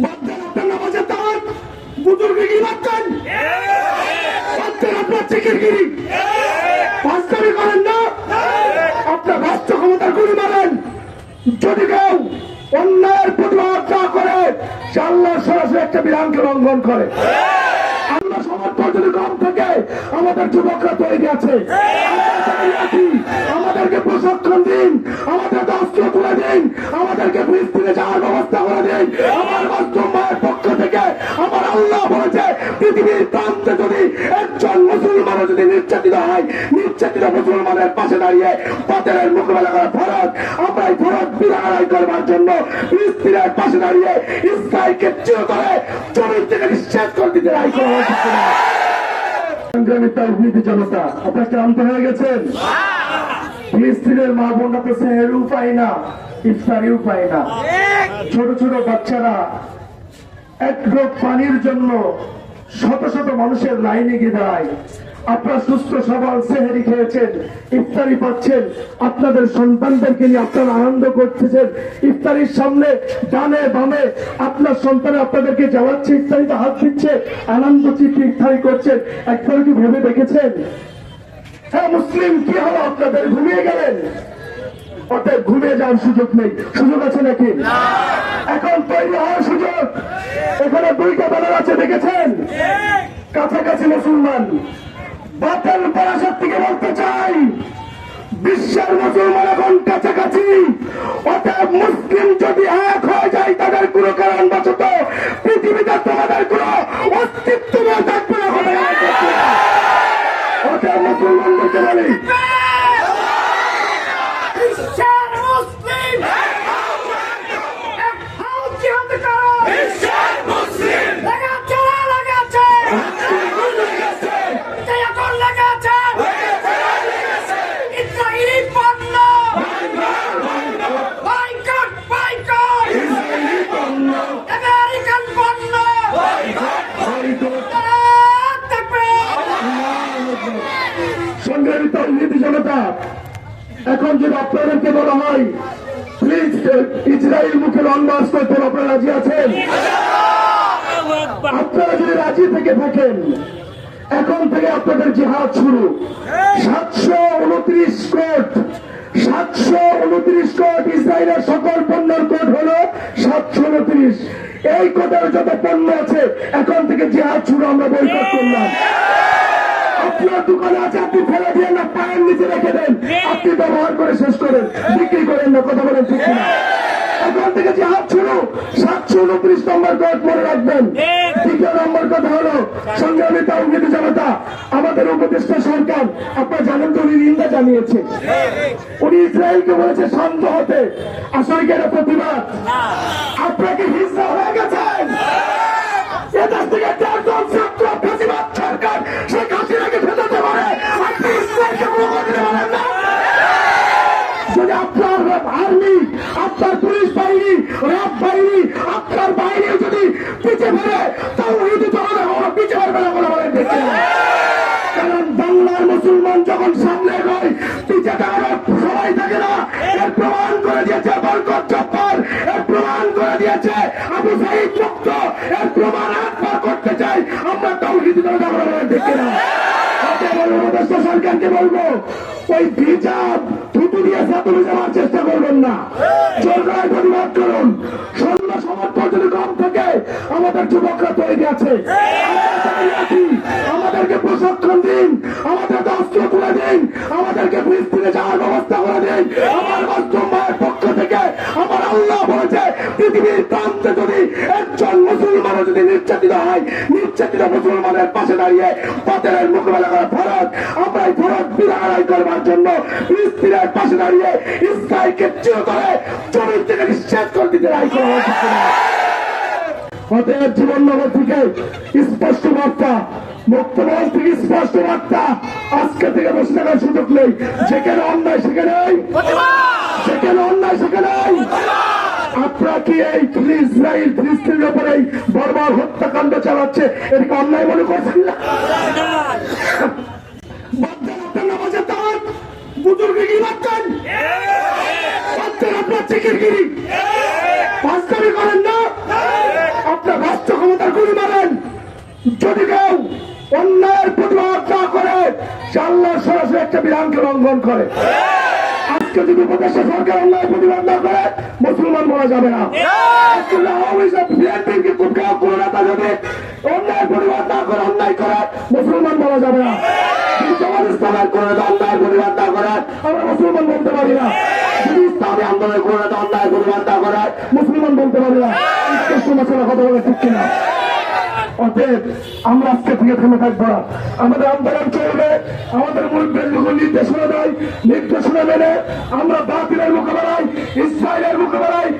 বাচ্চারা আপনার নামাজের দাওয়াত বুজুর্গিরি বাচ্চান, বাচ্চারা আপনার চিকিরগিরি বাস্তবি করেন না, আপনার রাষ্ট্র ক্ষমতার গুলি মারেন। যদি কেউ অন্যায়ের প্রতিবাদ না করে সে আল্লাহ সরাসরি একটা বিধানকে লঙ্ঘন করে। আমরা সমর্থন যদি কম থাকে আমাদের যুবকরা তৈরি আছে, আমাদেরকে প্রশিক্ষণ দিন, আমাদের অস্ত্র তুলে দিন, আমাদেরকে ফিলিস্তিনে যাওয়ার ব্যবস্থা করে দিন। আমার মাসুম ভাইয়ের পক্ষ থেকে আমার আল্লাহ বলেছে পৃথিবীর প্রান্তে যদি একজন মুসলমানও যদি নির্যাতিত হয়, নির্যাতিত মুসলমানের পাশে দাঁড়িয়ে বাতিলের মোকাবেলা করা ফরজ। আমরা এই ফরজ বিধান আদায় করবার জন্য ফিলিস্তিনের পাশে দাঁড়িয়ে ইসরায়েলকে চিরতরে জমির থেকে নিঃশেষ করে দিতে রায় করা হয়েছে। সংগ্রামী তাওহীদি জনতা, আপনারা ক্লান্ত হয়ে গেছেন? ফিলিস্তিনের মা বোনরা তো সেহেরিও পায় না, ইফতারিও পায় না। ছোট ছোট বাচ্চারা এক গ্রোপ পানির জন্য শত শত মানুষের লাইনে গিয়ে দাঁড়ায়। আপনারা সুস্থ সবল সেহেরি খেয়েছেন, ইফতারি পাচ্ছেন, আপনাদের সন্তানদেরকে নিয়ে আপনারা আনন্দ করতেছেন। ইফতারির সামনে ডানে বামে আপনার সন্তান আপনাদেরকে জ্বালাচ্ছে, ইফতারিতে হাত দিচ্ছে, আনন্দ চিত্তে ইফতারি করছেন। একবার কি ভেবে দেখেছেন? হ্যাঁ মুসলিম কি হলো, আপনাদের ঘুমিয়ে গেলেন? অতএব ঘুমিয়ে যাওয়ার সুযোগ নেই। সুযোগ আছে নাকি? এখন তৈরি হওয়ার সুযোগ। এখানে দুইটা ব্যানার আছে, দেখেছেন? কাছাকাছি মুসলমান। বাতিল পরাশক্তিকে বলতে চাই বিশ্বের মুসলমান এখন কাছাকাছি। অতএব মুসলিম যদি এক হয়ে যায় তাদের কোনো কারণ বশত পৃথিবীতে তোমাদের কোনো অস্তিত্ব থাকবে না। অতএব মুসলমানদেরকে বলি সংগ্রামী তাওহীদি জনতা, এখন যদি আপনাদেরকে বলা হয় প্লিজ ইসরায়েল মুখে লং মার্চ করতে, আপনারা রাজি আছেন? আপনারা যদি রাজি থেকে থাকেন এখন থেকে আপনাদের জিহাদ শুরু। 729 কোট, 729 কোট ইসরায়েলের সকল পণ্যের কোট হলো 729। এই কোটের যত পণ্য আছে এখন থেকে জিহাদ শুরু। আমরা বয়কট করলাম। আপনার দোকানে আছে, আপনি ফেলে দিয়ে না, পায়ের নিচে রেখে দেন, আপনি ব্যবহার করে শেষ করেন, বিক্রি করেন না। কথা বলেন ঠিক না? এখন থেকে জিহাদ শুরু। 729 নম্বর কোট মনে রাখবেন। দ্বিতীয় নম্বর কথা হলো সংগ্রামী তাওহীদি জনতা, আমাদের উপদেষ্টা সরকার আপনারা জানেন তো উনি নিন্দা জানিয়েছে। উনি ইসরায়েলকে বলেছে শান্ত হতে। আসলে কি এটা প্রতিবাদ? আপনারা কি হিজড়া হয়ে গেছেন? এদেশ থেকে 1.5 ছাত্র প্রতিবাদ সরকার শেখ হাসিনাকে ফেলতে পারে, আপনি ইসরায়েলকে কোনো করতে পারেন না। যদি আপনার আর্মি, আপনার পুলিশ বাহিনী, র্যাব বাহিনী, আপনার বাহিনী যদি পিছিয়ে ফেলে তাওহীদি জনতা কখনো পিছিয়ে পারবে না। বলে বলেন দেখতে, কারণ বাংলার মুসলমান যখন সামনে এগোয় পিছিয়ে থাকার সবাই থাকে না। এর প্রমাণ করে দিয়েছে বরকত জব্বার, এর প্রমাণ করে দিয়েছে আবু সাঈদ মুক্ত, এর প্রমাণ একবার করতে চাই আমরা তাওহীদি জনতা। বলে বলেন দেখতে না। উপদেষ্টা সরকারকে বলবো ওই ভিজা থুতু দিয়ে ছাত্র যাওয়ার চেষ্টা করবেন না, সরকার প্রতিবাদ করুন। সৈন্য সমর্থন যদি কম থাকে আমাদের যুবকরা তৈরি আছে, আমাদেরকে প্রশিক্ষণ দিন, আমাদের অস্ত্র তুলে দিন, আমাদেরকে ফিলিস্তিনে যাওয়ার ব্যবস্থা করে দিন। আমার মাসুম ভাইয়ের পক্ষ থেকে আমার আল্লাহ বলেছে পৃথিবীর প্রান্তে যদি একজন মুসলমানও যদি নির্যাতিত হয়, নির্যাতিত মুসলমানের পাশে দাঁড়িয়ে বাতিলের মোকাবেলা করা ফরজ। আমরা এই ফরজ বিধান আদায় করবার জন্য ফিলিস্তিনের পাশে দাঁড়িয়ে ইসরায়েলকে চিরতরে জমির থেকে নিঃশেষ করে দিতে রায় করা হয়েছে। অতএব জীবননগর থেকে স্পষ্ট বার্তা, মুক্তবাস থেকে স্পষ্ট বার্তা, আজকে থেকে বসে থাকার সুযোগ নেই। যেখানে অন্যায় সেখানে, যেখানে অন্যায় সেখানে। আপনারা কি এই ইসরায়েল ফিলিস্তিনের উপরে বর্বর হত্যাকাণ্ড চালাচ্ছে, এটাকে অন্যায় মনে করছেন না? বাচ্চারা আপনার নামাজের দাওয়াত বুজুর্গিরি বাচ্চান, বাচ্চারা আপনার চিকিরগিরি বাস্তবি করেন না। রাষ্ট্র ক্ষমতার গুলি মারেন। যদি কেউ অন্যায়ের প্রতিবাদ না করে সে আল্লাহর সরাসরি একটা বিধানকে লঙ্ঘন করে। আজকে যদি উপদেষ্টা সরকার অন্যায় প্রতিবাদ না করে মুসলমান বলা যাবে না। আজকে বিএনপির খুব কেউ কোনো নেতা যদি অন্যায় প্রতিবাদ না করে অন্যায় করে মুসলমান বলা যাবে না। যদি জামাত ইসলামের কোনো নেতা অন্যায় প্রতিবাদ না করে আমরা মুসলমান বলতে পারি না। যদি ইসলামী আন্দোলনের কোনো নেতা অন্যায় প্রতিবাদ না করে মুসলমান বলতে পারি না। কথা বলে ঠিক কিনা? অতএব আমরা আজকে থেকে থেমে থাকবো না, আমাদের আন্দোলন চলবে। আমাদের মুরব্বীর যখন নির্দেশনা দেয় নির্দেশনা মেনে আমরা বাতিলের মোকাবেলায় ইসরায়েলের মোকাবেলায়